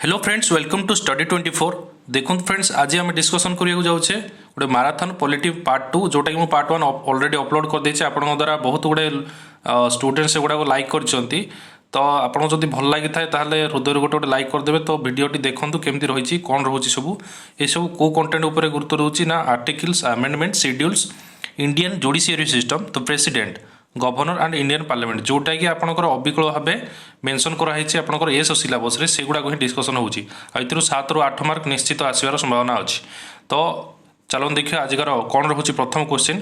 Hello friends, welcome to study 24। देखो friends, आज आम डिस्कसन करिया जाऊे गोटे माराथन पॉलिटिव पार्ट 2 जोटा कि पार्ट 1 ऑलरेडी अपलोड कर देछि। आपण द्वारा बहुत गुड़े स्टूडेंट्स गुड़ा लाइक करछंती, तो आपको जब भल लगी था हृदय गोटे गोटे लाइक करदे। तो वीडियोटी देखूँ केमती रही कौन रोचे सब ये सब कौ कंटेंट उपर गुरुत्व रोचे ना articles, amendment, schedules, Indian judiciary system, तो president, governor and Indian parliament जोटा कि आपंकर अविकल भाव मेंशन कराई आपंकर एस सिलेबस से गुड़ाक ही डिस्कसन होती। 7 ରୁ 8 मार्क निश्चित आसबार संभावना अच्छी। तो चलो देखिए आजिकार कौन रोचे प्रथम क्वेश्चन।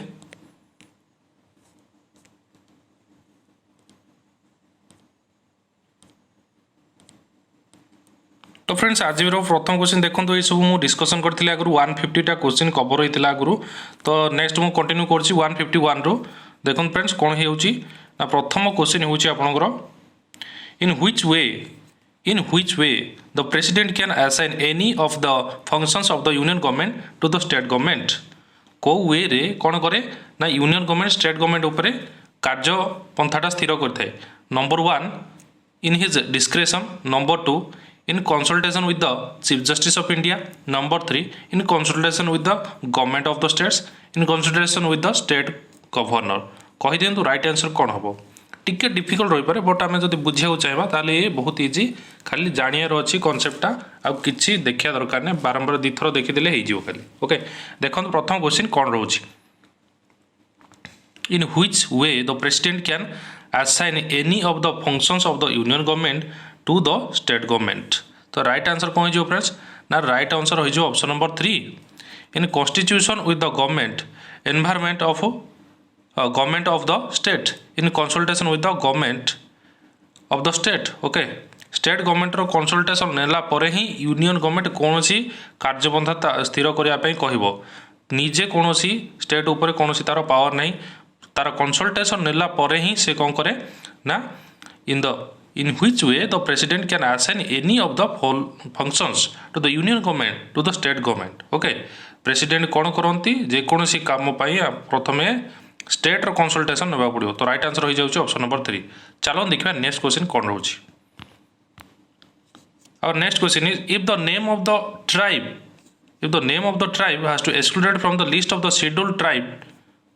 तो फ्रेंड्स आज प्रथम क्वेश्चन देखो, ये सब मुझे डिस्कसन करी आगु 150टा क्वेश्चन कवर होता आगु। तो नेक्स्ट मुझे कंटिन्यू कर 151 रु। देखो फ्रेंड्स कौन हो प्रथम क्वेश्चन होकर इन which way the president can assign any of the functions of the union government to the state government। को वे रे कौन करे ना यूनियन गवर्नमेंट स्टेट गवर्नमेंट उपरे कार्य पंथाटा स्थिर करते। Number 1 in his discretion, number 2 in consultation with the chief justice of India, number 3 in consultation with the government of the states, in consultation with the state governor. कही दिंतु right answer कौन हम। टिके difficult रही पारे, but आम जब बुझा चाहिए ताले ये बहुत इजी, खाली जानियार अच्छी कनसेप्टा आउ कि देखा दरकार नहीं, बारंबार दुईथर देखीदे हो खाली। ओके देखो प्रथम क्वेश्चन कौन रोचे इन which way the president can assign any of the functions of the union government to the state government। तो राइट आंसर कौन हो फ्रेंड्स ना राइट आंसर हो option number 3 in constitution with the government environment of government of the state in consultation with the government of the state. Okay state government रो consultation नेला परे ही union government कौन कार्यपंथा स्थिर करने कहब। निजे कौन स्टेट उपर कौन तार पावर नहीं, तार कंसल्टेशन नेला परे ही से कौन करे ना इन which way the president can assign any of the functions to the union government to the state government। Okay president कौन करती जेकोसी काम प्रथम स्टेट रो कंसल्टेशन ना पड़ो। तो राइट आंसर हो जाए ऑप्शन नंबर 3। चलो देखिए नेक्स्ट क्वेश्चन कौन रोचे। और next question is if the name of the tribe has to excluded from the list of the scheduled tribe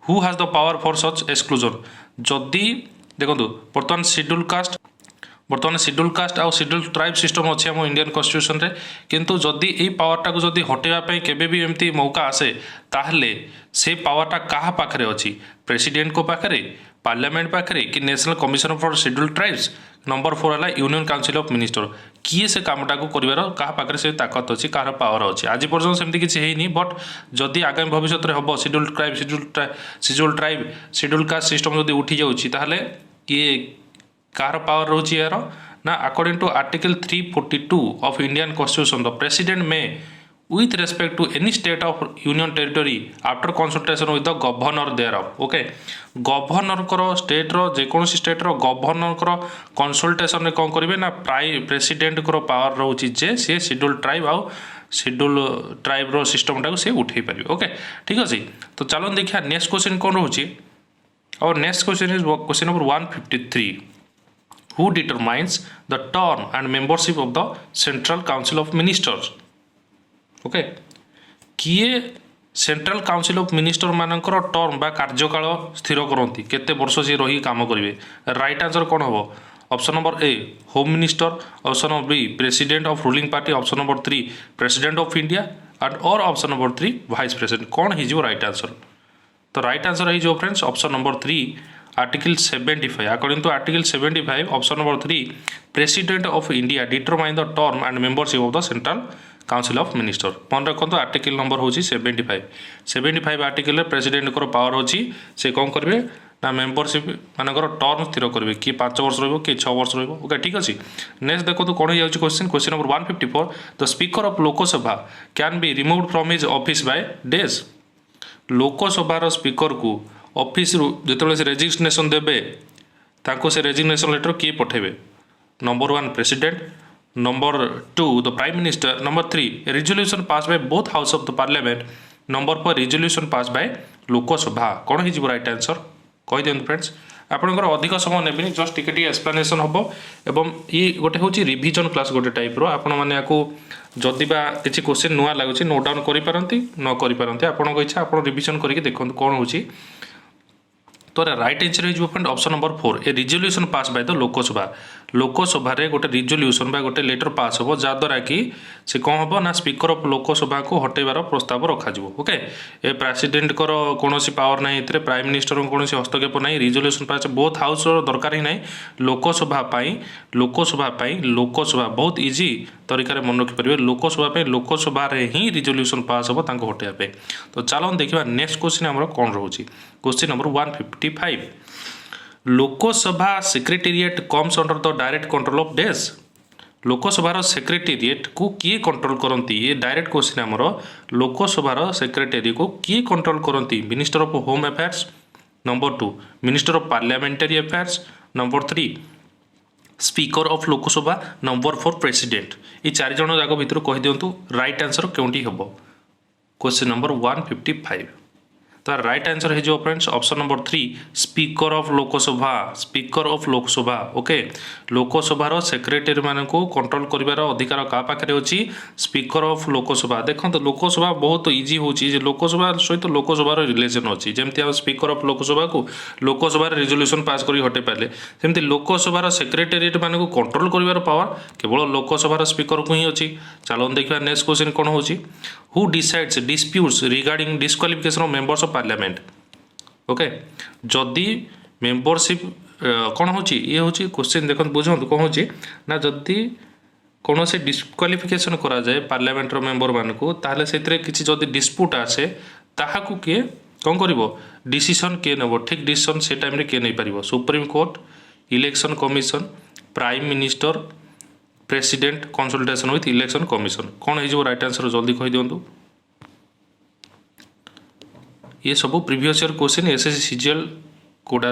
who has the power for such exclusion. जदि देखो बर्तमान शेड्यूल कास्ट आउ schedule tribe system अच्छे आम Indian constitution रे, किंतु जदि ये पावरटा को जदि हटेवाई केबे भी एमती मौका आसे ताहले से पावरटा कहा पाखरे अच्छी, प्रेसिडेंट को पाखरे, पार्लियामेंट पाखरे कि national commission for schedule tribes. Number 4 है यूनियन काउंसिल ऑफ मिनिस्टर। किए से कामटा को कर क्या पाखे से ताकत अच्छी कह पावर अच्छी। आज पर्यटन सेमती किसी है, बट जदि आगामी भविष्य में हम schedule tribe schedule caste system जब उठी जाऊँगी ये कार पावर रोचे यार ना according to article 342 of Indian constitution the president में with respect to any state of union territory after consultation with the governor thereof। Okay governor करो स्टेट रो जेकोसी स्टेट रो गवर्नर करो कंसल्टेशन में कौन करेंगे ना प्रेसिडेंट को पावर रोचे जे सी शेड्यूल ट्राइब आउ शेड्यूल ट्राइब रो सिस्टम टाक सी उठे पारे। ओके ठीक अच्छे। तो चलो देखिए नेक्स्ट क्वेश्चन कौन रोचे। और next question is question number 153 who determines the term and membership of the central council of ministers. Okay किए सेंट्रल काउंसिल ऑफ मिनिस्टर मानकर टर्म बा कार्यकाल स्थिर करती केते वर्ष सी रही काम करेंगे। राइट आंसर कौन हम। Option number A home minister, option number B president of ruling party, option number 3 president of India and और ऑप्शन नंबर 3 वाइस प्रेसिडेंट। कौन हो राइट आंसर। तो राइट आंसर हो friends option number 3 article 75। According to article 75 option number 3 president of India determine the term and membership of the central council of minister. मन रखो article number हूँ 75 article president को power अच्छी से कौन करेंगे ना मेंबरशिप मानकर टर्म स्थिर करेंगे किए 5 वर्ष किए 6 वर्ष ओके ठीक अच्छे। नेक्स्ट देखो कौन हो question. Question number 154 the speaker of Lok Sabha can be removed from his office by days. लोकसभार स्पीकर को ऑफिस जो रेजिग्नेशन देवे से रेजिग्नेशन लेटर किए पठेबे। Number 1 president, number 2 the prime minister, number 3 resolution pass by both house of the parliament, number 4 resolution pass by Lok Sabha. कौन हो right answer कही दिखाते फ्रेंड्स। ଆପଣଙ୍କର ଅଧିକ ସମୟ ନେବିନି, ଜଷ୍ଟ ଟିକେ ଟିକେ ଏକ୍ସପ୍ଲାନେସନ୍ ହେବ ଏବଂ ଇ ଗୋଟେ ହେଉଛି ରିଭିଜନ୍ କ୍ଲାସ୍ ଗୋଟେ ଟାଇପ୍ର। ଆପଣମାନେ ୟାକୁ ଯଦି ବା କିଛି କ୍ୱେଶ୍ଚିନ୍ ନୂଆ ଲାଗୁଛି ନୋଟ୍ ଡାଉନ୍ କରିପାରନ୍ତି, ନ କରିପାରନ୍ତି ଆପଣଙ୍କ ଇଚ୍ଛା, ଆପଣ ରିଭିଜନ୍ କରିକି ଦେଖନ୍ତୁ କ'ଣ ହେଉଛି। तो राइट आंसर हो friend option number 4 A resolution pass bye the Lok Sabha. Lok Sabha गोटे रिजोल्यूशन बा गोटे लेटर पास हो जहाद्वारा कि से कौन हम ना स्पीकर ऑफ लोकसभा को हटेबार प्रस्ताव रखा ओके। ए प्रेसिडेंट कौन पावर ना प्राइम मिनिस्टर कौन हस्तक्षेप ना रिजोल्यूशन पास बोथ हाउस दरकार ही ना लोकसभा लोकसभा बहुत इजी तरीका मन रखिपारे लोकसभा लोकसभा ही रिजोल्यूशन पास हम हटाइबा। तो चलो देखा नेक्स्ट क्वेश्चन आम कौन रोचे। Question number 155 Lok Sabha secretariat comes under the direct control of days. लोकसभार सेक्रेटेरिएट को किए कंट्रोल करती ये डायरेक्ट क्वेश्चन आमर लोकसभार सेक्रेटेरी को किए कंट्रोल करती minister of home affairs, number 2 minister of parliamentary affairs, number 3 speaker of Lok Sabha, number 4 president. ये 4 जन जाक भितर कह दिंतु राइट आंसर क्योंटी हम। क्वेश्चन नंबर 155 तो राइट आंसर हो friends option number 3 speaker of Lok Sabha. Speaker of Lok Sabha okay. लोकसभार सेक्रेटरी मान को कंट्रोल कर अधिकार क्या पाखे अच्छी स्पीकर ऑफ लोकसभा। देखो तो लोकसभा बहुत इजी होची लोकसभा सहित लोकसभार रिलेशन अच्छी जमती आप स्पीकर ऑफ लोकसभा को लोकसभा रिजोल्यूशन पास कर हटे पारे सेमती लोकसभार सेक्रेटेरिएट मान को कंट्रोल कर पावर केवल लोकसभार स्पीकर को ही अच्छी। चलो देखा नेक्स्ट क्वेश्चन कौन हो who decides disputes regarding disqualification of members of parliament okay. जदि मेंबरशिप कौन हो ये हूँ क्वेश्चन देखो बुझे कौन हो ना जदि कौन से डिस्क्वालिफिकेशन करा जाए पार्लियामेंटर मेंबर मान को ताहले से किसी जदि डिस्प्यूट आसे ताहाकू किए कौन कर डिसीजन किए नेब ठीक डिसीजन से टाइम किए नहीं पार supreme court, election commission, prime minister, president consultation with election commission. कौन हो राइट आंसर जल्दी कह दिंतु। ये सब previous year question SSC CGL quota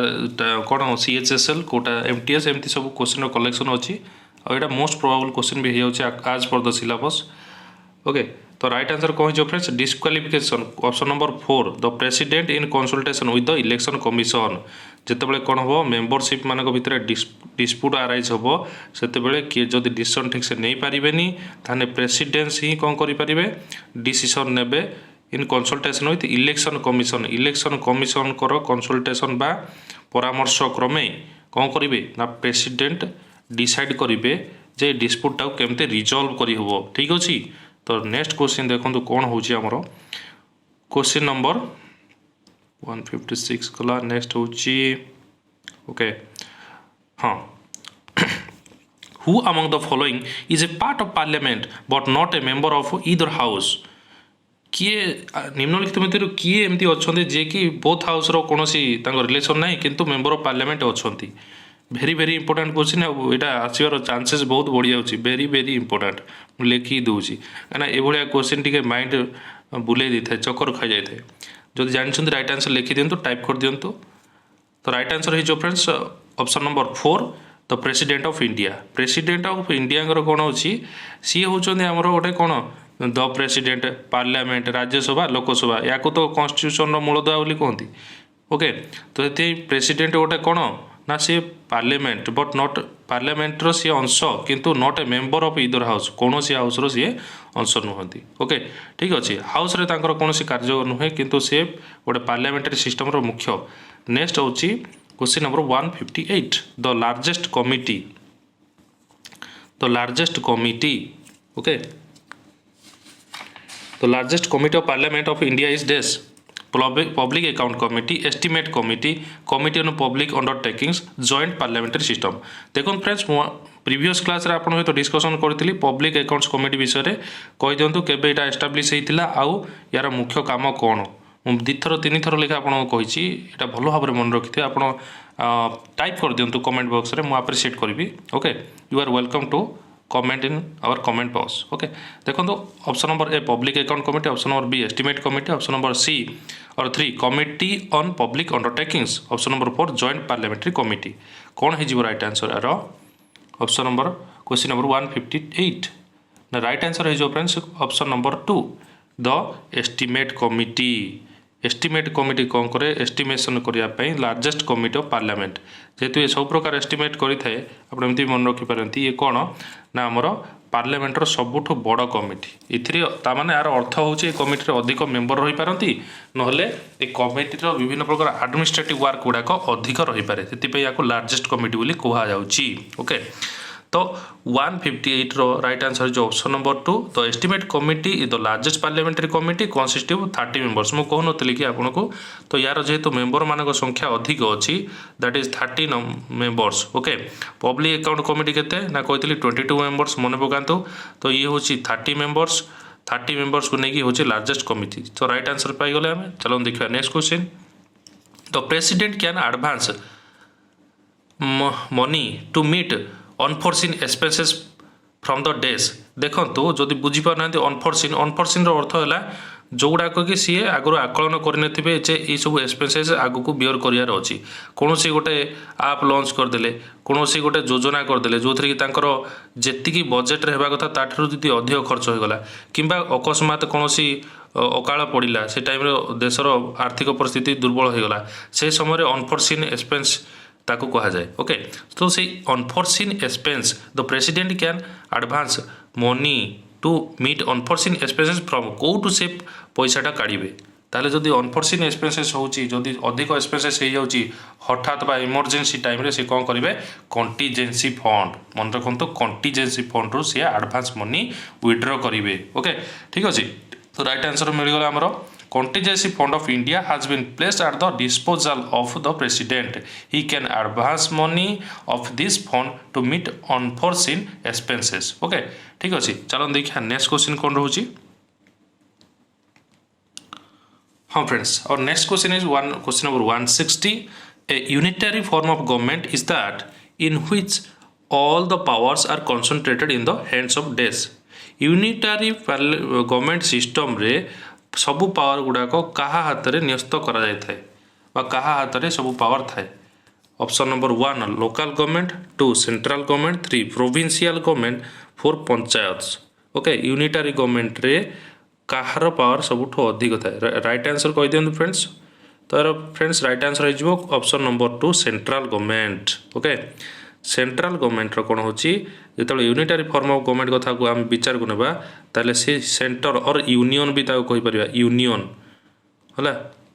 कौन सीएचएसएल कोटा एमटीएस एमती सब क्वेश्चन कलेक्शन अच्छी और यहाँ मोस्ट प्रोबेबल क्वेश्चन भी हो आज पर द सिलेबस ओके। तो राइट आंसर कौन हो friends disqualification option number 4 the president in consultation with the election commission. जितेबाला कौन हम मेंबरशिप मान भितर डिस्प्यूट आराइज हम से किए जदि डिसीजन ठीक से नहीं पारे ताने प्रेसिडेंस ही कौन करें डिसीजन नेबे इन consultation with election commission. Election commission कर कंसल्टेशन बा परामर्श क्रमे कौन करेंगे ना प्रेसिडेंट डिसाइड करेंगे जे डिस्प्यूटा केमते रिजल्व करहब ठीक अच्छे। तो नेक्स्ट क्वेश्चन देखो कौन हो क्वेश्चन नंबर 156 गला नेक्स्ट हूँ ओके हाँ who among the following is a part of parliament but not a member of either house. किए निम्नलिखित मध्य किए एमती अच्छा जे कि बोथ हाउस कौन रिलेशन ना किंतु मेंबर ऑफ पार्लियामेंट अच्छा भेरी भेरी इंपोर्टेंट क्वेश्चन यहाँ आसवर चांसेस बहुत बढ़ी जाऊँगी भेरी भेरी इंपोर्टेंट मुझे लिखी दूसरी कहीं ये क्वेश्चन टी माइंड बुले दी था चक्कर खाई जाए जब जानते राइट आंसर लिखि दिंतु टाइप कर दिंतु। तो राइट आंसर हो friends option number 4 the president of India. President of India कौन अच्छी सी होती आमर गोटे कौन the president parliament Rajya Sabha Lok Sabha या तो कन्स्टिट्यूशन मूलदुआ बोली कहती ओके। तो ये प्रेसिडेंट गोटे कौन ना सी पार्लियामेंट बट नॉट पार्लियामेंटर सी अंश किंतु not a member of either house कौन सी हाउस सी अंश नुहति ओके ठीक अच्छे। हाउस रे तांकर कौन कार्य नुहे किंतु सी गोटे पार्लियामेंटरी सिस्टम रो मुख्य। नेक्स्ट हूँ question number 158 the largest committee okay. The largest committee of Parliament of India is this Public Account Committee, Estimate Committee, Committee on Public Undertakings, Joint Parliamentary System। देखो फ्रेंड्स प्रीवियस क्लास रे आपण तो discussion करथिली public accounts committee विषय रे कहि दियंतु केबे एटा establish हेतिला आउ यार मुख्य काम कोन। मु दिथर तीन थर लेखा आपण कहिछि एटा भलो भाबरे मन रखिथे आपण टाइप कर दियंतु कमेंट बॉक्स रे मु अप्रिशिएट करबी okay. You are welcome to comment in our comment box okay। देखो option number A public account committee, option number B estimate committee, option number C और 3 committee on public undertakings, option number 4 joint parliamentary committee. कौन है right answer यार option number question number 158 ना right answer है friends option number 2 the estimate committee. Estimate committee कौन करे estimation करने largest committee of parliament जेहेतु ये सब प्रकार एस्टिमेट करें आप एमती मन रखिपारती ये कौन ना आमर पार्लियामेंटर सबुठ बड़ कमिटी ताने यार अर्थ हूँ कमिटी अधिक मेम्बर रही पारती नहले ये कमिटीर विभिन्न प्रकार एडमिनिस्ट्रेटिव वर्क गुड़ाक अधिक रही पारे से लार्जेस्ट कमिटी बोली कहुच्छी ओके तो 158 रो राइट आंसर जो ऑप्शन नंबर 2 तो estimate committee is the largest parliamentary committee consisting of 30 members मु कहनोतली कि आपको तो यार जेहेतु मेंबर मान संख्या अधिक अच्छी that is 30 members okay public account committee केते ना कहती 22 मेंबर्स मन पकातु तो ये हूँ 30 मेंबर्स को लेकिन हूँ लार्जेस्ट कमिटी तो राइट आंसर पाईगले आम चलो देखा नेक्स्ट क्वेश्चन तो president can advance money to meet unforeseen expenses from the days देखो जदि बुझीपार ना अनफोर्सीन अर्थ है जो गुड़ाक कि सी आगु आकलन करेंगे जे ये सब एक्सपेंसेस आगू बियर करार अच्छी कौन सी गोटे आप लॉन्च करदे कौन सी गोटे योजना करदे जो थी जी बजेट रहा कथा ताठू जी अधिक खर्च होगा कि अकस्मात कौन सी अकाल पड़ा से टाइम देशर आर्थिक परिस्थिति दुर्बल होगला से समय अनफोर्सीन एक्सपेंस ताकू कहा जाए ओके तो से unforeseen expense the president can advance money to meet unforeseen expenses from कौटू से पैसाटा काढ़े ताले जदि अनफोर्सीन एक्सपेंसेस होची जदि अधिक एक्सपेंसेस हो जाउची हठात बा इमरजेंसी टाइम रे से कौन करेंगे कंटीजेंसी फंड मन रखु कंटीजेंसी फंड रू सी एडवांस मनी विड्रॉ करेंगे ओके ठीक अच्छे तो राइट आंसर मिलगला आमर contingency fund of India has been placed at the disposal of the president. He can advance money of this fund to meet unforeseen expenses. Okay, ठीक अच्छे चलो देखिए next question कौन रोचे हाँ फ्रेंड्स और next question is question number 160 a unitary form of government is that in which all the powers are concentrated in the hands of desk. Unitary government system रे सबू पावर गुड़ाक क्या हाथ में न्यस्त करा हाथ में सबू पावर थाए option number 1 local government 2 central government 3 provincial government 4 panchayat okay unitary government रे कहार पावर सबुठ अधिक थाए राइट आंसर कह दियंतु फ्रेंड्स तो फ्रेंड्स राइट आंसर हो option number 2 central government okay central government कौन होची जो यूनिटारी फॉर्म ऑफ गवर्नमेंट कथा को आम विचार को नेबा ताले से सेंटर और यूनियन भी ताको कहि परिबा यूनियन हला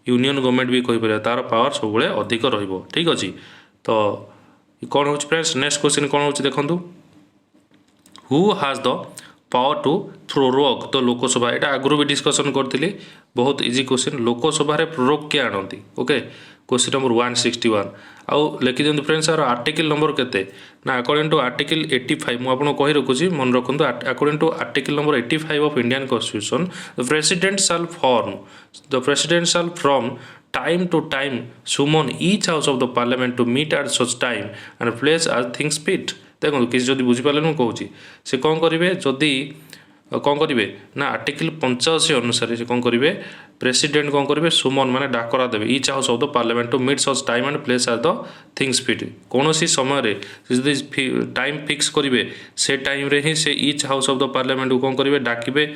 यूनियन गवर्नमेंट भी कहि परिबा तार पावर सब बेले अधिक रहइबो ठीक अछि तो कौन होची फ्रेंड्स नेक्स्ट क्वेश्चन कौन होची देखंतु who has the power to prorogue तो लोकसभा एटा आगु भी डिस्कशन करथिली बहुत इजी क्वेश्चन लोकसभा रे प्रोरोग के आनंती ओके क्वेश्चन नंबर 161 आउ लिखि दियंतु फ्रेंड्स आर आर्टिकल नंबर केते ना अकॉर्डिंग टू आर्टिकल 85 मु आपन कहि रखुची मन रखंतु according to article number 85 of Indian constitution the president shall from time to time summon each house of the parliament to meet at such time and place as things fit देखो किसी जदि बुझीपारे मुझे कहूँ से कौन करेंगे जदि कौन करेंगे ना आर्टिकल 85 अनुसार से कौन करेंगे प्रेसिडेंट कौन करेंगे सुमन माने डाकरा देवे each house of the parliament to meet such time and place as the things fit कौन सी समय टाइम फिक्स करेंगे से टाइम रे ही से each house of the parliament को कौन करेंगे डाकिबे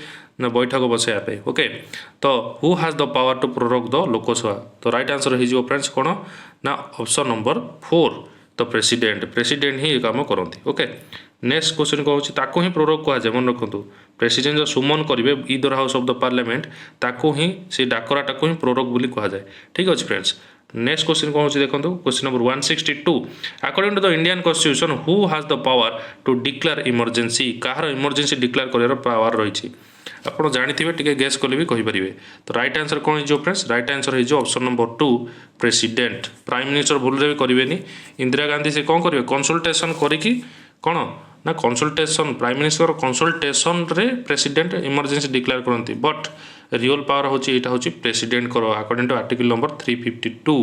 ना बैठक बसाइबा ओके तो who has the power to prorogue the Lok Sabha तो राइट आंसर हो फ्रेंड्स कौन ना ऑप्शन नंबर 4 तो प्रेसिडेंट ही काम करती ओके नेक्स्ट क्वेश्चन कहूँ ताको ही प्रोरोग कहुए मन रखु प्रेसिडेंट जो सुमन करेंगे इदर हाउस ऑफ द पार्लियामेंट ताको ही से डाकराटा को ही प्रोरोग बोली कहुए ठीक अच्छे फ्रेंड्स नेक्स्ट क्वेश्चन कौन देखो question number 162 according to the Indian constitution who has the power to declare emergency कहार इमरजेंसी डिक्लेयर कर पावर रही आपड़ जानी टे गेस कले भी कहींपारे तो राइट आंसर कौन हो फ्रेंड्स राइट आंसर हो option number 2 president prime minister भूल भी करेंगे इंदिरा गांधी से कौन करेंगे कंसल्टेशन करी कौन ना कंसल्टेशन प्राइम मिनिस्टर कंसल्टेशन रे प्रेसिडेंट इमरजेंसी डिक्लेयर करती बट रियल पावर होता हूँ प्रेसिडेंट कर अकॉर्डिंग टू आर्टिकल नंबर 352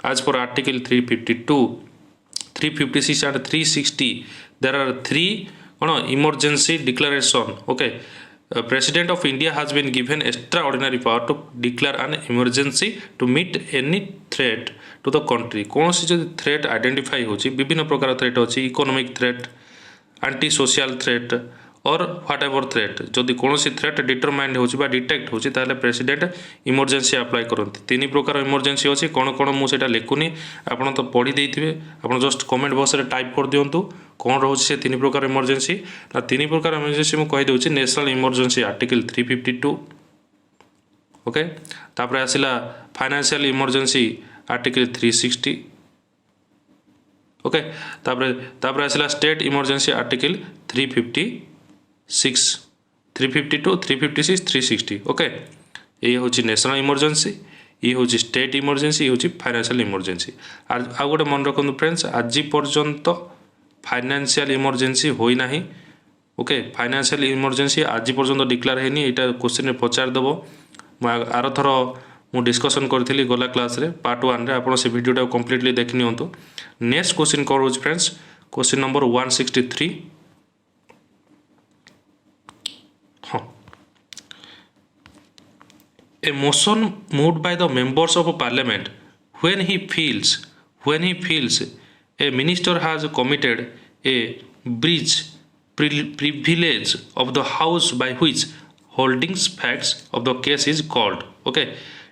आज पर आर्टिकल 352 356 एंड 360 देर आर 3 कौन emergency declaration okay President of India has been given extraordinary power to declare an emergency to meet any threat to the country कौन सी जो threat identify होची विभिन्न प्रकार threat होची economic threat anti social threat और what ever threat जदि कौन threat determined हो डिटेक्ट होची ताहले प्रेसिडेंट इमरजेंसी अप्लाई करते तीन प्रकार इमरजेंसी अच्छी कौन कौन मुझे लिखुनी आप तो पढ़ी देते आप जस्ट कमेंट बॉक्स रे टाइप कर दिंतु कौन रोचे से तीन प्रकार इमरजेंसी ना तीन प्रकार इमरजेंसी मुझे कहीदे नेशनल इमरजेंसी आर्टिकल 352 ओके तापर आसला फाइनेंशियल इमरजेंसी आर्टिकल 360 ओके तापर आसला स्टेट इमरजेंसी आर्टिकल 356 352 356 360 ओके ये हूँ नेशनल इमरजेंसी ये हूँ स्टेट इमरजेंसी ये हूँ फाइनेंशियल इमरजेंसी आ गोटे मन रखु फ्रेंड्स आज पर्यंत फाइनेंशियल इमरजेंसी होना ओके फाइनेंशियल इमरजेंसी आज पर्यंत डिक्लेयर है यहाँ क्वेश्चन पचारदेव आर थर मु डिस्कसन करी गला क्लास रे पार्ट 1 रे आप से वीडियो कंप्लीटली देखि नियंतु नेक्स्ट क्वेश्चन कौन रोज फ्रेंड्स क्वेश्चन नंबर 163 हाँ a motion moved by the members of parliament when he feels a minister has committed a breach privilege of the house by which holdings facts of the case is called okay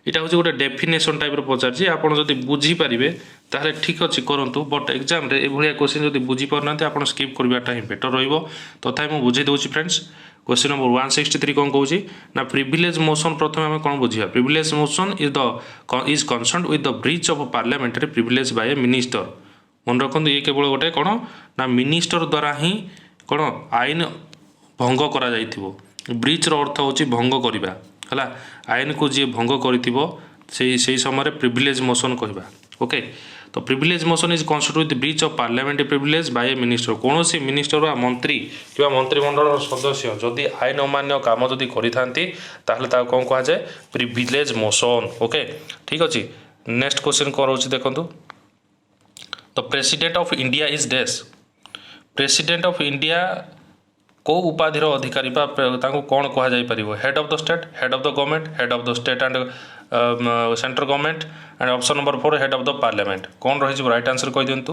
इटा हूँ गोटे definition type पचार आपड़ जब बुझीपारे ताहले ठीक अच्छे करूँ but exam रे एभलिया क्वेश्चन जब बुझीपारना आप स्किप करवाटा ही बेटर रही मुझे बुझे दूसरी फ्रेंड्स क्वेश्चन नंबर 163 कौन कौन ना प्रिविलेज मोशन प्रथम आम कौन बुझा privilege motion is concern with the breach of parliamentary privilege by a minister मन रखु ये केवल गोटे कौन ना मिनिस्टर द्वारा ही कौन आईन भंग करा जाइथिबो ब्रीचर अर्थ होची भंग करवा है आईन को जी भंग कर समय प्रिविलेज मोशन कहवा ओके तो privilege motion is constitute with breach of parliamentary privilege by a minister कौन सी मिनिस्टर वा मंत्री कि मंत्रिमंडल सदस्य जदि आईन अमान्य काम जदि करें कौन कह जाए प्रिविलेज मोशन ओके ठीक अच्छे नेक्स्ट क्वेश्चन कौन रोचे देखो the president of India is dash president of India को उपाधिर अधिकारी कौन कह जापर head of the state head of the government head of the state and central government and option number 4 head of the parliament कौन रही right answer कह दिंतु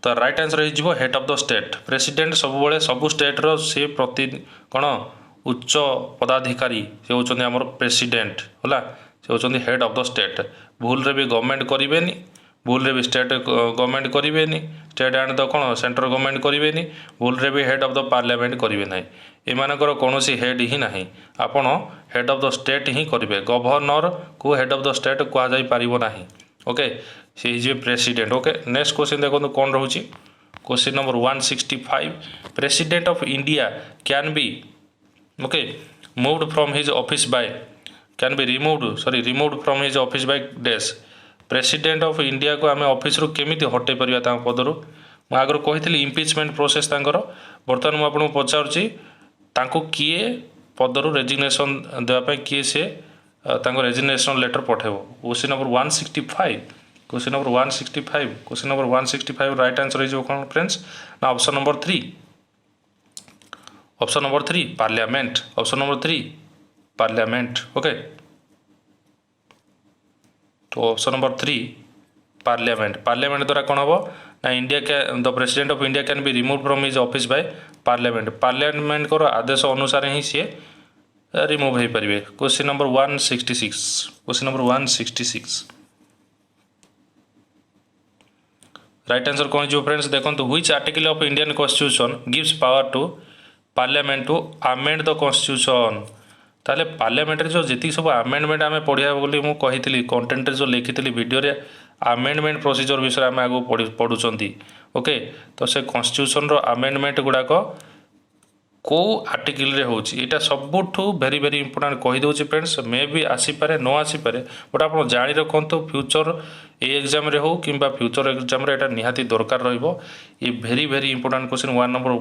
तो राइट आंसर हो head of the state president सब सबू स्टेट्र सी प्रति कौन उच्च पदाधिकारी से होती आमर प्रेसिडेंट है से होती हेड ऑफ द स्टेट भूल रे भी गवर्नमेंट करें भूल रे भी स्टेट गवर्नमेंट करें स्टेट एंड द कौन सेंट्रल गवर्नमेंट करें भूल रे भी हेड ऑफ द पार्लियामेंट करें ना एमानकर कौन हेड ही ना आपड़ हेड ऑफ द स्टेट ही करेंगे गवर्नर को हेड ऑफ द स्टेट कहुना ओके सी प्रेसिडेंट ओके नेक्स्ट क्वेश्चन देखो कौन रोचे question number 165 president of India can B okay moved from his office by can be removed from his office by dash president of India को आम office रू केमिति हटे परिया पदरू मुझे आगर कही इम्पिचमेंट प्रोसेस बर्तमान मुझे पचारुची किए पदरू रेजिग्नेशन देवाई किए से रेजिग्नेशन लेटर पठेब question number 165 question number 165 question number 165 right answer हो कौन फ्रेंड्स ना option number 3 parliament option number 3 parliament okay तो ऑप्शन नंबर 3 पार्लियामेंट पार्लियामेंट द्वारा कौन हम ना India the president of India can be remove from his office by parliament parliament को आदेश अनुसार ही सी रिमूव हो पारे question number 166 question number 166 right answer कौन जो फ्रेंड्स देखो which article of Indian constitution gives power to parliament to amend the constitution ताले पार्लियामेंट जो जी सब आमेंडमेंट आम पढ़ा बोली मुझे कंटेंट जो लिखी वीडियो रे आमेंडमेंट प्रोसीजर विषय आम आगे पढ़ुंट ओके तो से कॉन्स्टिट्यूशन रो आमेंडमेंट गुड़ाक को आर्टिकल रे होची एटा सबुठू very very important कहीदे friends may भी आसीपे न आसीपे बट आप जाणी रखु फ्यूचर ए एग्जाम रे हो कि फ्यूचर एग्जाम रे एटा निहाती दरकार रहिबो ये very very important question number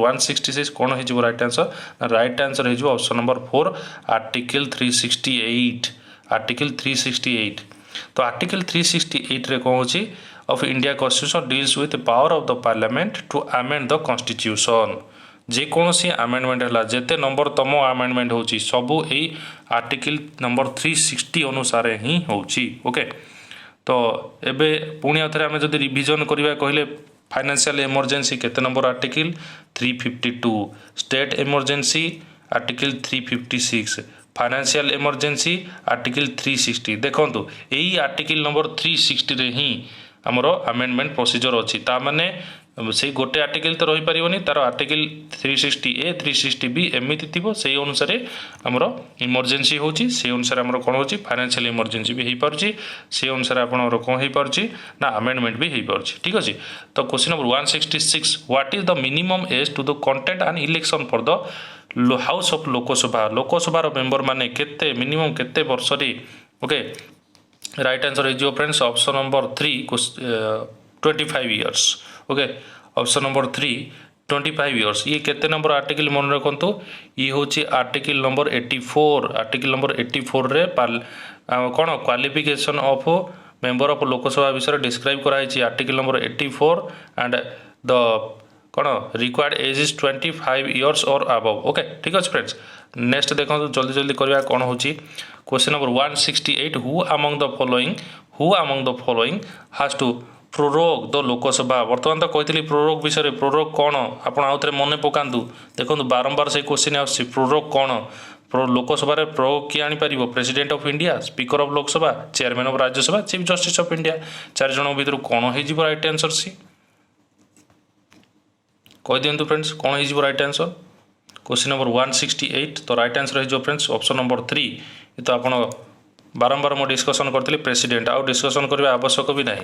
166 कौन हो राइट आंसर हो ऑप्शन नंबर 4 आर्टिकल 368 आर्टिकल 368 तो आर्टिकल 368 रे कौन होची of India constitution deals with power of the parliament to amend the constitution जेकोसी आमेंडमेंट है जिते नंबर तम आमेंडमेंट हो सबू यही आर्टिकल नंबर 360 अनुसार ही होची ओके तो एबे पुणी आउ थे आम जब रिविजन करवा कहले फाइनेंशियल इमरजेंसी केते number article 352 state emergency article 356 financial emergency article 360 देखो यही आर्टिकल नंबर 360 रे ही आमर आमेंडमेंट प्रोसीजर अच्छी ताने से गोटे आर्टिकल तो रही पारिबनी तार आर्टिकल 360A 360B एमती थी से अनुसार आमर इमरजेंसी होची से अनुसार आमर कौन होची फाइनेंशियल इमरजेंसी भी हो पार्ची से अनुसार आपनर कौन हो पार्ची ना अमेंडमेंट भी हो पार्ची ठीक अच्छे। तो question number 166 what is the minimum age to the contest and election for the house of Lok Sabha member माने केते मिनिमम केते वर्ष रे ओके राइट आंसर हो friends option number 3 25 years okay option number 3 25 years ये केते नंबर आर्टिकल मन रखु ये हूँ आर्टिकल नंबर 84 आर्टिकल नंबर 84 रे कौन qualification of member of Lok Sabha विषय डिस्क्राइब कराई आर्टिकल नंबर 84 एंड द कौन रिक्वायर्ड एज इज 25 इयर्स और अबव ओके ठीक अच्छे फ्रेंड्स। नेक्स्ट देखो जल्दी जल्दी करवा कौन हो question number 168 who among the following has to prorogue the Lok Sabha बर्तमान तो कही प्रोरोग विषय प्रोरोग कौन आप आउ थे मन पकातु देखो बारंबार से क्वेश्चन आस प्रोरोग कौन लोकसभा प्रोरोग किए आनीपर president of India speaker of Lok Sabha chairman of Rajya Sabha chief justice of India चार जन भर कौन हो राइट आंसर सी कही दिंतु फ्रेंड्स कौन हो राइट आंसर क्वेश्चन नंबर 168 तो राइट आंसर हो फ्रेंड्स ऑप्शन नंबर 3 ये तो आप बारंबार मो डिस्कसन करी प्रेसिडेंट आउ डिस्कसन करने आवश्यक भी ना।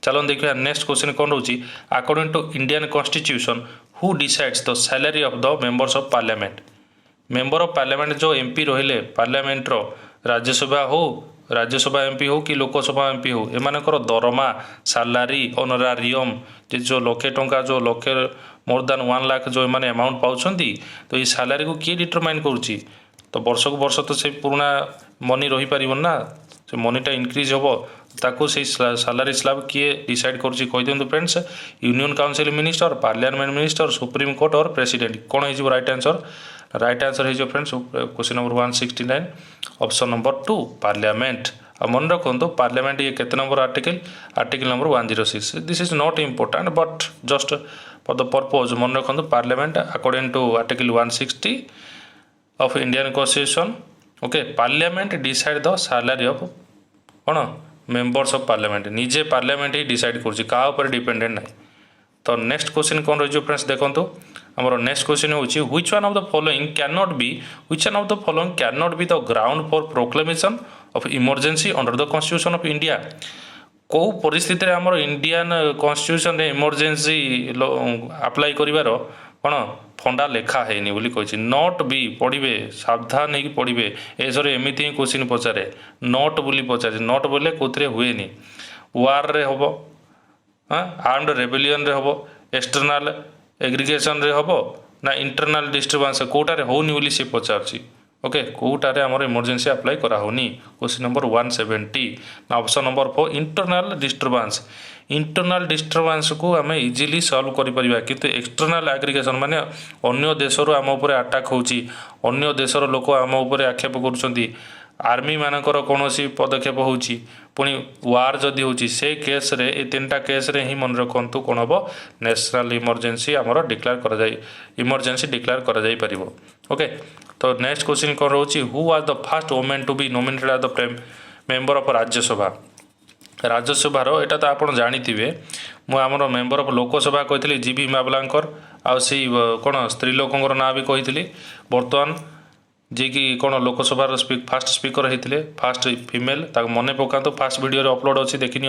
चलो देखिए नेक्स्ट क्वेश्चन कौन रोचे according to Indian constitution who decides the salary of the members of parliament member of parliament जो एमपी रहिले पार्लियामेंट राज्यसभा एमपी हो कि लोकसभा एमपी हो एमानकर दरमा सैलरी ऑनरारियम जो लक्षे टंका जो लक्षे मोर देन 1 लाख जो एमाने अमाउंट पाउछंती तो ये सैलरी को किए डिटरमाइन करुच्ची तो वर्ष को वर्ष तो से पुराना मनी रही पार ना से मनीटा इनक्रीज हम ताकू से सैलरी स्लैब किए डिसाइड करुच्ची कही दिंतु friends union council minister parliament minister supreme court और प्रेसिडेंट कौन हो राइट आंसर हो friends question number 169 option number 2 parliament और मन रखु पार्लियामेंट ये केते number article number 106 this is not important but just for the purpose मन रखु parliament according to article 160 of Indian constitution okay parliament decide the salary of कौन members of parliament निजे parliament ही decide कर dependent ना। तो next question कौन रही friends देखो आमर नेक्स्ट क्वेश्चन हूँ which one of the following can not be the ground for proclamation of emergency under the constitution of India कौ परिस्थिति रे आमर इंडियन कॉन्स्टिट्यूशन रे इमरजेंसी अप्लाई करिवार कौन फंडा लेखा है बोली कही नॉट भी पढ़े सावधान हो पढ़े एसर एमती ही क्वेश्चन पचारे नॉट बोली पचारे नॉट बोले कौन हुए वार रे हम आर्म्ड रेबेलियन रे हम एक्सटर्नाल एग्रीगेशन रे हम ना इंटरनाल डिस्टर्बांस कौटारे होनी बोली से पचार ओके कौटारे आमर इमरजेंसी अप्लाई कराऊनी क्वेश्चन नंबर 170 ना ऑप्शन नंबर 4 इंटरनाल डिस्टर्बांस को आम इजिली सॉल्व करिपरिबा किंतु एक्सटर्नाल एग्रीगेशन माने अन्य देशर आम उपर अटैक होची अन्य देशर लोक आम उपर आक्षेप करुछंती आर्मी मानकर कौन पदक्षेप होची पुणी वार जदि होची से केस रे ए 3टा केस रे ही मन रखु कौन हम नेशनल इमरजेंसी आमर डिक्लेयर कर इमरजेंसी डिक्लेयर कर जाई परिबो ओके। तो नेक्स्ट क्वेश्चन कौन रोची who was the first women to be nominated as the member of Rajya Sabha राज्यसभार यहाँ तो आप जानी मुझे मेंबर ऑफ लोकसभा कही जीवी मावलांकर आसी कौन स्त्री लोकों ना भी कही बर्तमान जी कि कौन लोकसभार फास्ट स्पीकर होते फास्ट फीमेल मन पका फास्ट वीडियो अपलोड अच्छी देखी नि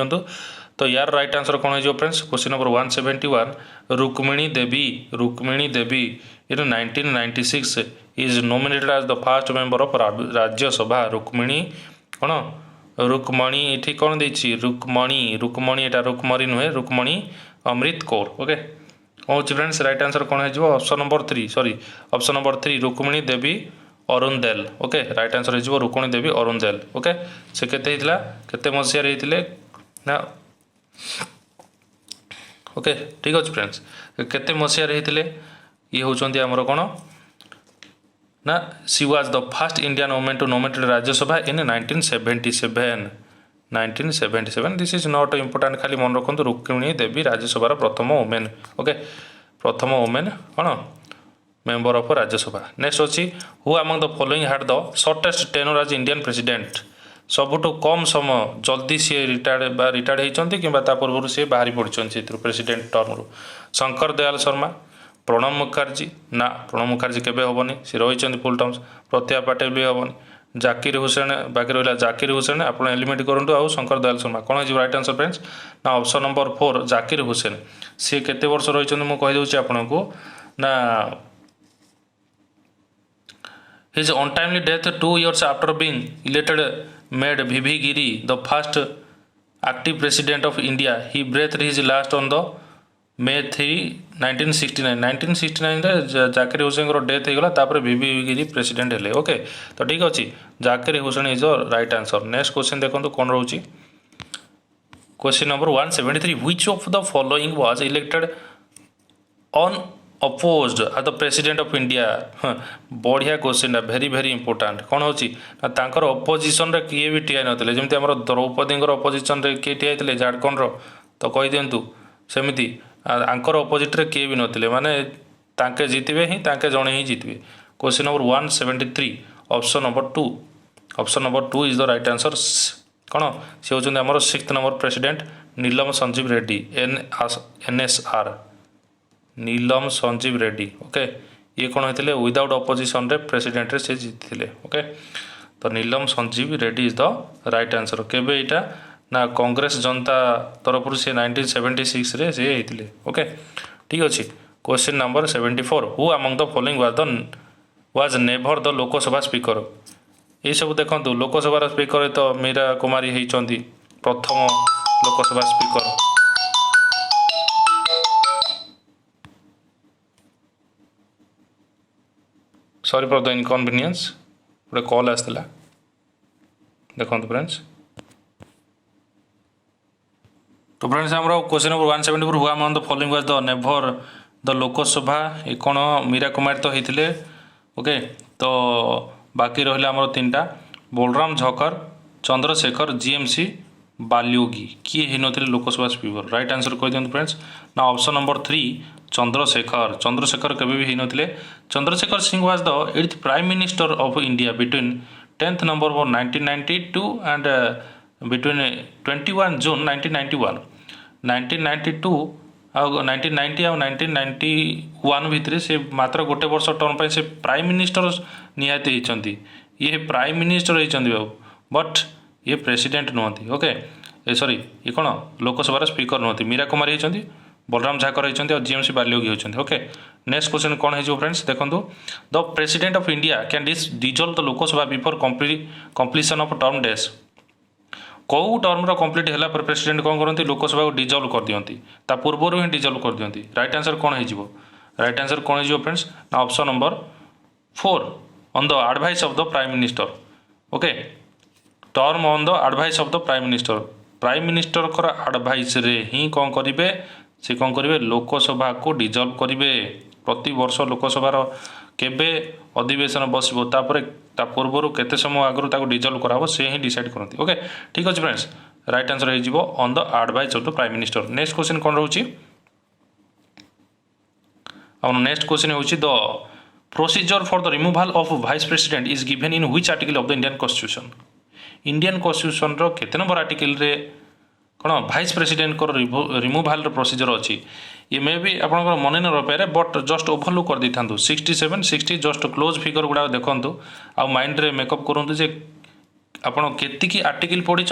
तो यार राइट आंसर कौन हो friends question number 171 Rukmini Devi in 1996 is nominated as the first member of Rajya Sabha Rukmini कौन रुक्मणी ये कौन देती रुक्मणी एटा रुक्मणी नुहे रुक्मणी अमृत कौर ओके कौन फ्रेंड्स राइट आंसर कौन हो option number 3 Rukmini Devi Arundale okay right answer हो रुक्मिणी देवी अरुणदेल ओके से केते मसीह ना ओके ठीक अच्छे फ्रेंड्स केते मसीह ये होचंती आमर कौन ना she was the first Indian women to nominated Rajya Sabha in 1977 1977 this is not important खाली मन रखु रुक्मिणी देवी राज्यसभा प्रथम वुमेन ओके प्रथम वुमेन कौन मेंबर ऑफ राज्यसभा नेक्स्ट अच्छी who among the following had the shortest tenure as Indian president सबुठु कम समय जल्दी सी रिटायर्ड होती कि पूर्व सी बाहरी पड़ते से प्रेसिडेंट टर्म शंकर दयाल शर्मा प्रणब मुखर्जी ना प्रणब मुखर्जी केवे हेनी सी रही फुल टर्म्स प्रतिभा पाटिल भी हेनी जाकिर हुसैन बाकी रहा जाकिर हुसैन आप एलिमिनेट करूँ आउ शंकर दयाल शर्मा कौन हो राइट आंसर फ्रेंड्स ना ऑप्शन नंबर 4 जाकिर हुसैन सी केते वर्ष रही मुझे आपन को ना his untimely death 2 years after being elected made VV Giri the first active president of India. He breathed his last on the May 3, 1969. 1969 रे जाकिर हुसैन रो डेथ होगला तापर VV गिरी प्रेसिडेंट हेले ओके तो ठीक अच्छी Zakir Hussain is the right answer next question देखो कौन रोची question number 173 which of the following was elected unopposed as the president of India बढ़िया क्वेश्चन वेरी वेरी इंपोर्टाट कौन होकर अपोजिशन रे किए भी ठिया नथिले जमती हमर द्रौपदी अपोजिशन रे किए ठिया होते झारखंड रो तो कहि दियंतु सेमिति आंकर अपोजिट रे किए भी नथिले माने तांके जीतबे ही तांके जणे ही जीतबे question number 173 option number 2 is the right answer कौन से होचंदी हमर 6th number president Neelam Sanjiva Reddy NSR Neelam Sanjiva Reddy okay ये कौन होते विदाउट अपोजिशन रे प्रेसिडेंट रे से जीती ओके तो Neelam Sanjiva Reddy is the right answer केबे एटा ना कांग्रेस जनता तरफ से 1976 रे से होते ओके ठीक अच्छे question number 74 who among the following was never the Lok Sabha speaker ये सब देखो लोकसभा स्पीकर तो मीरा कुमारी होती प्रथम Lok Sabha speaker sorry for the inconvenience गोटे कॉल आसला देखो फ्रेंड्स तो फ्रेंड्स आम क्वेश्चन नंबर 174 हुआ among the following was the never the Lok Sabha ये कौन मीरा कुमारी तो होते ओके तो बाकी रहा आम 3टा बलराम झकर चंद्रशेखर GMC बाल्योगी किए ही नथिले लोकसभा स्पीकर राइट आंसर कह दियंतु फ्रेंड्स ना ऑप्शन नंबर 3 चंद्रशेखर केबे भी नथिले Chandrashekhar Singh was the 8th prime minister of India between 10th number 1992 and between 21 June 1991 1992 आउ 1990 आउ 1991 भितर से मात्र गोटे वर्ष टर्म पे से प्राइम मिनिस्टर निहाती होती ये प्राइम मिनिस्टर होती बाबू बट ये प्रेसिडेंट नुहति ओके सॉरी ये कौन लोकसभा स्पीकर नुहति मीरा कुमारी होती बलराम झाकर होती और GMC बाल्योगी होती ओके नेक्स्ट क्वेश्चन कौन हो फ्रेंड्स देखो the president of India can dissolve the Lok Sabha before completion of term days कौ टर्म कंप्लीट है प्रेसिडेंट कौन करती लोकसभा को डिजॉल्व कर दियंती ता पूर्व ही डिजॉल्व कर दियंती राइट आंसर कौन हो राइट आंसर कौन हो फ्रेंड्स ना option number 4 on the advice of the prime minister okay term on the advice of the prime minister कर एडवाइस रे ही कौन करेंगे से कौन करेंगे लोकसभा को डिजॉल्व करेंगे प्रति वर्ष लोकसभार केबे अधिवेशन बसबो तापर ता पूर्व केते समय आगु डिजॉल्व कराबो से ही डिसाइड करती ओके ठीक अच्छे फ्रेंड्स राइट आंसर हो on the advice of the prime minister next question कौन रोची नेक्स्ट क्वेश्चन होची the procedure for the removal of vice president is given in which article of the Indian constitution रो केते number article रे कौन vice president को removal procedure अच्छी ये मे भी आप मन न रही बट जस्ट ओभरलुक कर दी था 67 60 जस्ट क्लोज फिगर गुड़ा देखूँ आउ माइंड रे मेकअप करूँ जे आप केतिकी आर्टिकल पढ़ी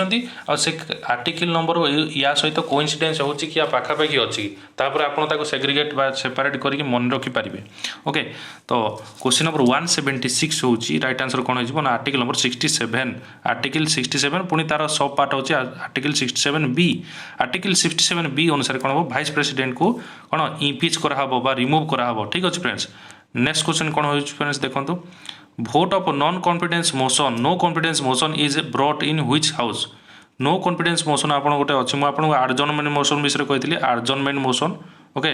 से आर्टिकल नंबर या सहित कोइंसिडेंस हो कि या पाखापाखि अच्छी तापर आप सेग्रीगेट बा सेपरेट करके मन रखिपारे ओके तो क्वेश्चन नंबर 176 हूँ राइट आंसर कौन हो आर्टिकल नंबर 67 आर्टिकल 67 पुणी तार सब पार्ट होची आर्टिकल 67B आर्टिकल 67B अनुसार कौन हम वाइस प्रेसिडेंट को कौन इम्पिच कराहब बा रिमूव कराहब ठीक अच्छे फ्रेंड्स नेक्स्ट क्वेश्चन कौन हो फ्रेंड्स देखो vote of non confidence motion no confidence motion is brought in which house no confidence motion आपन गोटे अछि मु आपन adjournment motion विषय कहितली adjournment motion okay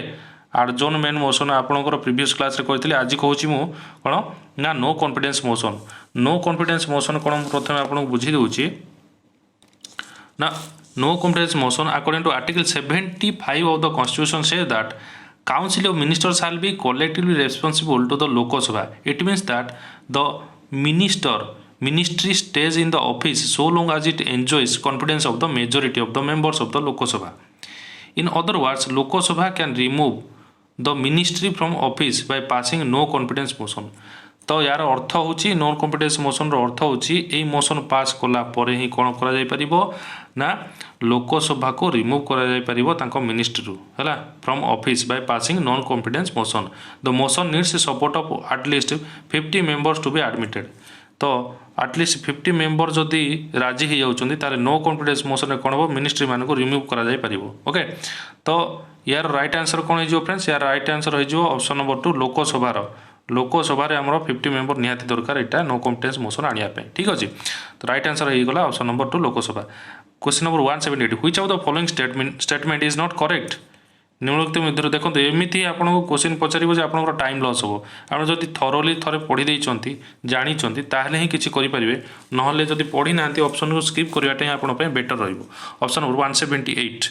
adjournment motion आपनकर प्रीवियस क्लास रे कहितली आज कहूची मु कोन ना no confidence motion कौन प्रथम आपन बुझी दउची ना no confidence motion according to article 75 of the constitution says that council of ministers shall be collectively responsible to the Lok Sabha. It means that the ministry stays in the office so long as it enjoys confidence of the majority of the members of the Lok Sabha. In other words, Lok Sabha can remove the ministry from office by passing no confidence motion. तो यार अर्थ होची no confidence motion रो अर्थ होची एई motion pass कला परे ही कोन करा जाय परिबो ना लोकसभा को रिमूव करा जाय परिबो तांको मिनिस्ट्री रु हला from office by passing non confidence motion. The motion needs support of at least 50 members to be admitted. तो एटलीस्ट 50 मेंबर जदि राजी हो जाउछन्ती तारे नो कॉन्फिडेंस मोशन रे कोन हो मिनिस्ट्री मान को रिमूव करा जाय परिबो. ओके, तो यार राइट आंसर कोन हो जो फ्रेंड्स, यार राइट आंसर हो जो ऑप्शन नंबर 2 लोकसभा रो. लोकसभा रे हमरो 50 मेंबर निहाती दरकार एटा नो कॉन्फिडेंस मोशन आनिया पे. ठीक अछि, तो राइट आंसर हो गला option number 2 Lok Sabha. Question number 178 which of the following statement is not correct. निम्नलिखित मध्य देखो एमती आपको क्वेश्चन पचार आप टाइम लॉस हम आप जब थरोली थे पढ़ी देती जानी ताहले ही किसी करेंगे ना जब पढ़ी ना ऑप्शन को स्किप करवाटा ही बेटर रही. Option number 178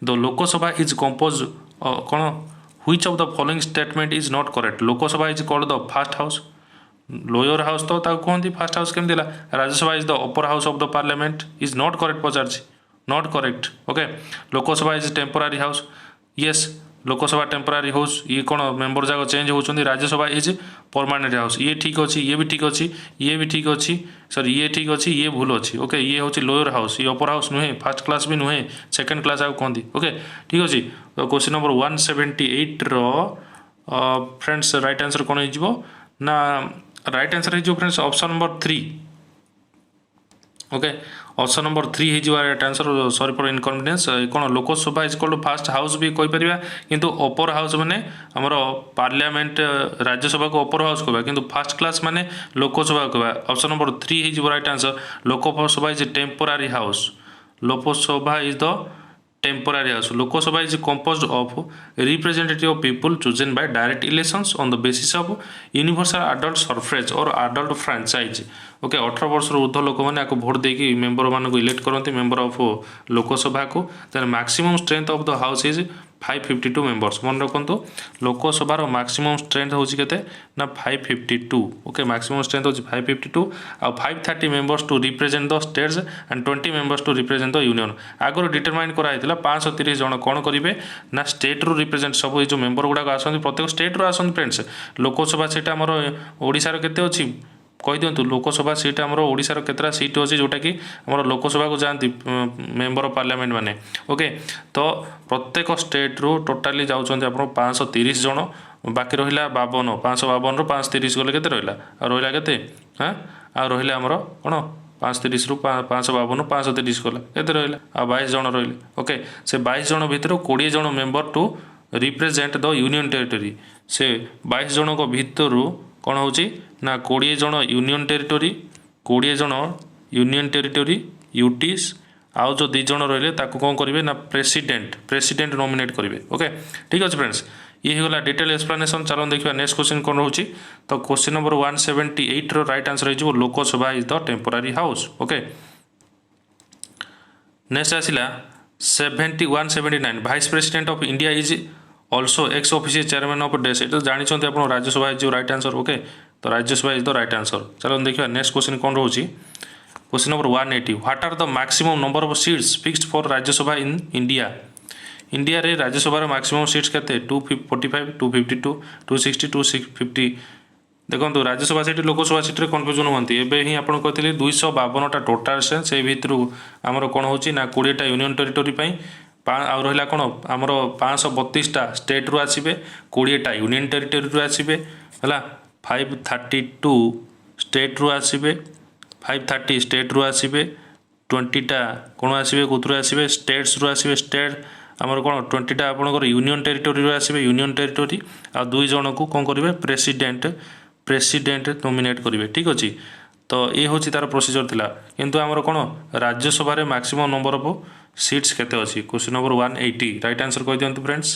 the Lok Sabha is compose कौन which of the following statement is not correct. Lok Sabha is called the first house. Lower house तो कहते फर्स्ट हाउस केमती है. Rajya Sabha is the upper house of the parliament is not correct पचार not correct. Okay, Lok Sabha is temporary house. Yes, Lok Sabha temporary house. ये कौन member जाक change होती. Rajya Sabha is permanent house. ये ठीक अच्छी, ये भी ठीक अच्छी, ये भी ठीक अच्छी, सॉरी ये ठीक अच्छी, ये भूल अच्छी. ओके, ये हूँ लोअर हाउस, ये अपर हाउस नुहे, फर्स्ट क्लास भी नुहे, सेकेंड क्लास आगे कहती. ओके, ठीक अच्छे. तो question number 178 friends right answer कौन हो ना राइट आंसर हो friends option number 3. Okay, option number 3 हो राइट आंसर. सॉरी फॉर इनकन्फिडेंस. कौन Lok Sabha is called first house भी कहीपर किंतु अपर हाउस माने आमर पार्लियामेंट राज्यसभा को अपर हाउस कहवा किंतु फास्ट क्लास माने लोकसभा कहवा. ऑप्शन नंबर 3 हो right answer. Lok Sabha is temporary house. Lok Sabha is the temporary house. Lok Sabha is composed of representative of people chosen by direct elections on the basis of universal adult suffrage or adult franchise. Okay, 18 वर्ष ऊर्ध्व लोक मैंने भोट देकी member मानक elect करते member of Lok Sabha को. Then maximum strength of the house is 552 members. मन रखु लोकसभार मैक्सिमम स्ट्रेंथ हूँ के ना 552. ओके, मैक्सिमम स्ट्रेंथ हूँ 552 आ 530 members to represent the states and 20 members to represent the union. आगुरी डिटरमाइन कराइला 530 जन कौन करेंगे ना स्टेट रू रिप्रेजेंट सब जो मेंबर गुड़ाक आसती प्रत्येक स्टेट रू आसती फ्रेंड्स. लोकसभा सीट आमर ओडिशार केते अच्छी कही दिंतु. लोकसभा सीट आमर ओडिशार केतरा सीट अच्छी जोटा कि आमर लोकसभा को जाती मेंबर ऑफ पार्लियामेंट माने. ओके, तो प्रत्येक स्टेट रू टोटाली जाऊँच आप 530 जन. बाकी रहा 52, 552 रू 530 गले के रहा रहा के हाँ आ रहा आमर कौन 530 रू 552 530 गला के रहा आ 22 जन रही. ओके, से 22 जन भितर 20 जन member to represent the union territory. से 22 जन भितर कौन हो ना 20 जन यूनियन टेरिटोरी, 20 जन यूनियन टेरिटोरी यूटीस आउ जो 2 जन रही कौन करेंगे ना प्रेसिडेंट नॉमिनेट करेंगे. ओके, ठीक अच्छे फ्रेंड्स, ये होगा डिटेल एक्सप्लेनेशन. चलो देखिए नेक्स्ट क्वेश्चन कौन रोचे. तो क्वेश्चन नंबर 178 राइट आंसर हो Lok Sabha is the temporary house. Okay, next आसला 179 vice president of India is also ex officio chairman of डेस. ये तो जानते आप Rajya Sabha is right answer. Okay, तो Rajya Sabha is the right answer. चलो देखिए नेक्स्ट क्वेश्चन कौन रोचे. Question number 180 what are the maximum number of seats fixed for Rajya Sabha in India. India रे राज्यसभा मैक्सिमम सीट्स केते 245 252 260 250. देखो राज्यसभा सीट लोकसभा सीट रे कन्फ्यूजन होती. एवं ही आपको कहते 252टा टोटाल से भितर आमर कौन हो 20टा यूनियन टेरिटोरी आ रहा कौन आमर 532टा स्टेट रू आसवे 20टा यूनियन टेरिटोरी रू आसवे है 532 स्टेट रू आसवे 530 स्टेट रू आसवे 20टा कौन आसवे कौर आसवे स्टेट्स रू आसवे स्टेट आमर कौन 20टा आपंकर यूनियन टेरिटोरी रू आसवे यूनियन टेरिटोरी आ 2 जन को कौन करेंगे प्रेसिडेंट नॉमिनेट करेंगे. ठीक अच्छे, तो ये हूँ तार प्रोसीजर थिला. किंतु आमर कौन राज्यसभा रे मैक्सिमम नंबर ऑफ सीट्स केते अच्छी. क्वेश्चन नंबर 180 राइट आंसर कह दिंतु फ्रेंड्स.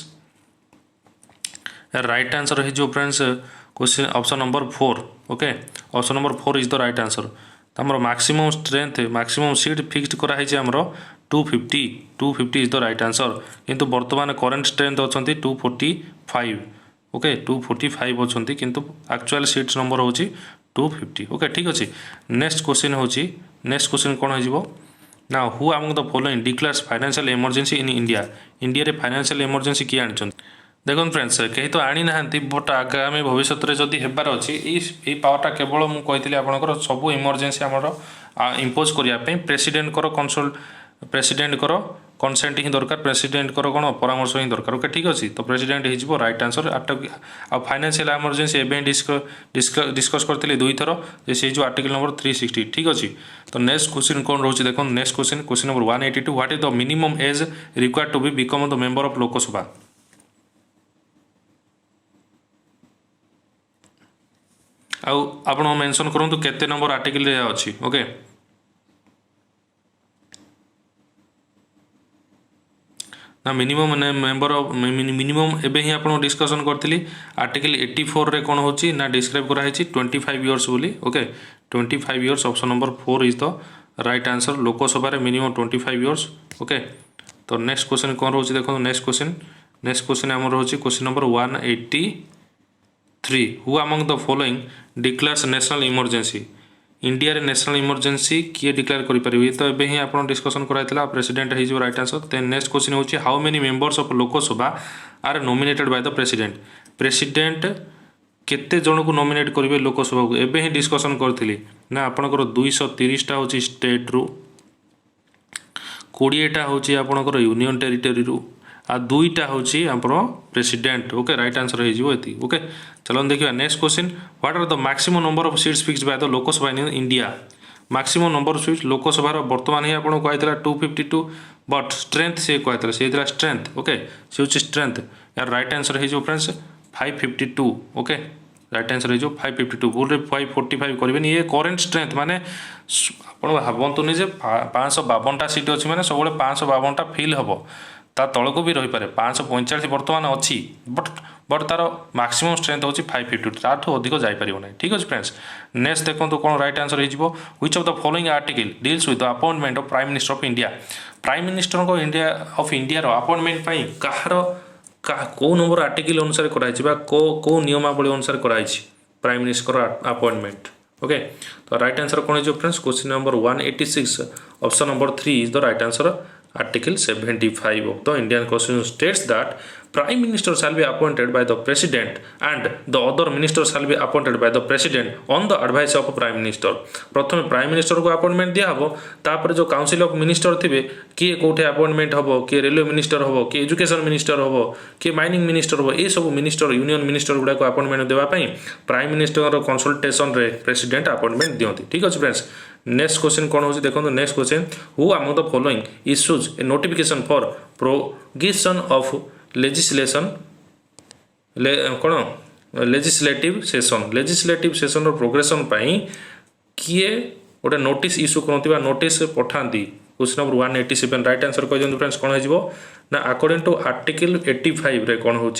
राइट आंसर हो friends question option number 4. Okay, option number 4 is the right answer. आमर maximum strength maximum seat fixed कराई आमर 250 इज द राइट आंसर किंतु वर्तमान करेन्ट स्ट्रेंथ अच्छा 245 ओके 245 अच्छा किंतु एक्चुअल सीट्स नंबर हूँ 250 ओके ठीक अच्छे नेक्स्ट क्वेश्चन हूँ नेक्स्ट क्वेश्चन कौन हो ना who among the following declares financial emergency in India India रे फाइनेंशियल इमरजेंसी किए आनी देखो फ्रेंड्स कहीं तो आनी ना बट आगामी भविष्य में जदि हेबार अच्छी ये पावरटा केवल मुझे आपंकर सब इमरजेंसी आमर इम्पोज करने प्रेसिडेंट प्रेसिडेंट कनसेंट ही दरकार प्रेसिडेंट कौन परामर्श ही दरकार ओके ठीक अच्छे तो प्रेसिडेंट हो राइट आंसर आ फाइनेंशियल इमरजेंसी एवं डिस्कस करते दुई थर से जो आर्टिकल नंबर 360 ठीक अच्छे तो नेक्स्ट क्वेश्चन कौन रोचे देखो next question number 182 what is the minimum age required to be become the member of Lok Sabha आप मेंशन करूँ केते नंबर आर्टिकल अच्छी ओके ना मिनिमम मेंबर ऑफ मिनिमम एवं ही आप डिस्कसन करी आर्टिकल 84 रे कौन होची ना डिस्क्राइब कराई 25 इयर्स बोली okay 25 years option number 4 is the right answer Lok Sabha रे मिनिमम 25 इयर्स ओके तो नेक्स्ट क्वेश्चन कौन रोची देखो नेक्स्ट क्वेश्चन आम रोची question number 183 who among the following declares national emergency India रे नेशनल इमरजेंसी किए डिक्लेयर करें तो एवं ही आप डिस्कसन कराइला प्रेसिडेंट हो right answer then next question होची how many members of Lok Sabha are nominated by the president केते जन को नॉमिनेट करेंगे लोकसभा को एवं ही डिस्कसन करी ना आपंकर 230टा हूँ स्टेट रु 20टा हूँ आपंकर यूनियन टेरिटरी रु आ 2टा हूँ आप प्रेसिडेंट ओके राइट आंसर हो ओके चलो देखिए next question what are the maximum number of seats fixed by the Lok Sabha in India maximum number of seats Lok Sabha बर्तमान ही आपको कहला 252 बट स्ट्रेंथ से कहला से स्ट्रेंथ ओके से हूँ स्ट्रेंथ यार राइट आंसर हो फ्रेंड्स 552 ओके राइट आंसर हो 552 भूल 545 करेंगे ये करेन्ट स्ट्रेंथ माने आप भावतुनि 552टा सीट अच्छी मैंने सब 552टा फिल हम ता तल को भी रही पारे 545 बर्तमान अच्छी बट तार मैक्सिमम स्ट्रेंथ होची 550 ताठू अधिक जापर ना ठीक अच्छे फ्रेंड्स नेक्स्ट देखो कौन राइट आंसर हो which of the following article deals with the appointment of prime minister of India prime minister को इंडिया अपॉइंटमेंट कहाँ कौ नंबर आर्टिकल अनुसार कराई कौ नियमावली अनुसार कराई प्राइम मिनिस्टर अपॉइंटमेंट ओके तो राइट आंसर कौन हो friends question number 186 option number 3 is the right answer Article 75 of the Indian Constitution states that Prime Minister shall be appointed by the President and the other ministers shall be appointed by the President on the advice of Prime Minister. प्रथम Prime Minister को appointment दिया हबो तापर जो council of minister थिबे किए कोठे appointment हबो किए रेलवे मिनिस्टर हबो किए एजुकेशन मिनिस्टर हबो किए माइनिंग मिनिस्टर हबो ए सब मिनिस्टर यूनियन मिनिस्टर गुडा को अपॉइंटमेंट देवा पई प्राइम मिनिस्टर कंसल्टेशन रे प्रेसिडेंट अपॉइंटमेंट दियंती ठीक अछि फ्रेंड्स नेक्स्ट क्वेश्चन कौन हो देखो next question who among the following issues a notification for prorogation of legislation कौन लेजिस्लेटिव सेशन प्रोग्रेसन पाई किए गोटे नोटिस इश्यू करती नोटिस पठाती क्वेश्चन नंबर 187 राइट आंसर कह फ्रेंड्स कौन हो ना अकॉर्डिंग टू आर्टिकल 85 रे कौन हो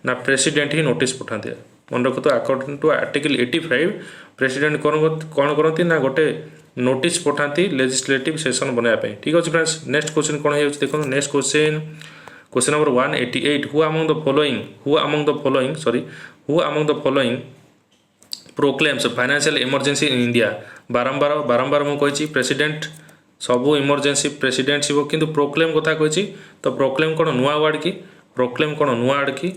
ना प्रेसिडेंट ही नोटिस पठाते मन रखु तो अकॉर्डिंग टू आर्टिकल 85 प्रेसिडेंट कौन करती ना गोटे नोटिस पठाती लेजिस्लेटिव सेशन बनाया ठीक अच्छे फ्रेंड्स नेक्स्ट क्वेश्चन कौन हो देखो next question number 188 who among the following proclaims financial emergency in India बारंबार मुझे प्रेसिडेंट सबू इमरजेंसी प्रेसिडेंट शिव किंतु प्रोक्लेम कथा कही तो प्रोक्लेम कौन नुआ वर्ड की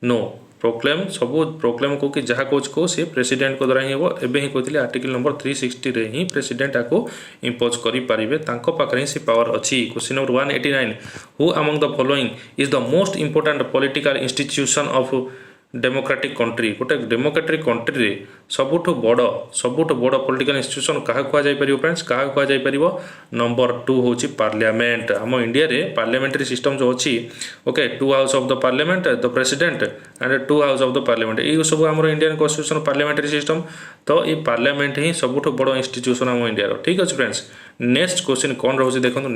नो प्रोक्लेम सबू प्रोक्लेम को कि जहाँ कौच को सी प्रेसिडेंट को द्वारा ही हम एवं ही कहते आर्टिकल नंबर 360 रे ही प्रेसिडेंट आपको इम्पोज करेंगे पाखे सी पावर अच्छी question number 189 who among the following is the most important political institution of democratic country गोटे डेमोक्रेटिक कंट्री रे सबुठ बड़ पॉलिटिकल इंस्टीट्यूशन क्या कहुपर फ्रेंड्स क्या कहुपर नंबर 2 हूँ पार्लियामेंट आम इंडिया रे पार्लियामेंटरी सिस्टम जो अच्छी okay 2 house of the parliament the president and 2 house of the parliament ये सब आम इंडियन कॉन्स्टिट्यूशन पार्लियामेंटरी सिस्टम तो ये पार्लियामेंट ही सबुठ बड़ इंस्टीट्यूशन आम इंडिया ठीक अच्छे फ्रेंड्स नेक्स्ट क्वेश्चन कौन रोचे देखो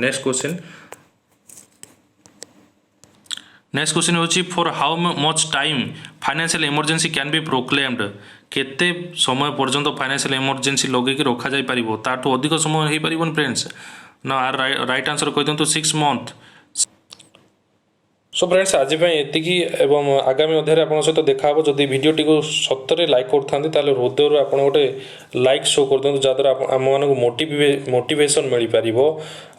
नेक्स्ट क्वेश्चन होची for how much time financial emergency can be proclaimed केते समय पर्यंत फाइनेंशियल इमरजेंसी लगे रखा जाई परिबो ताठू अधिक समय हो परिबन फ्रेंड्स ना आर राइट आंसर कह दिंतु 6 मंथ। सो फ्रेंड्स आज एतिकी एवं आगामी अध्याय आप सहित देखा जदि भिडियोटी को सतरे लाइक करते हृदय आप गोटे लाइक शो कर दिखाँ जहाँद्वारा आम मानक मोटिवेशन मिल पार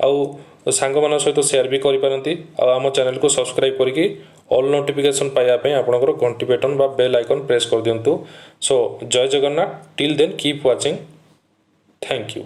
आउ सांग मान सहित सेयार भी करपारती आम चैनल को सब्सक्राइब करके ऑल नोटिफिकेशन पाइबापी आपंकर घंटी बटन बा बेल आइकन प्रेस कर दिंतु। सो जय Jagannath till then keep watching. Thank you.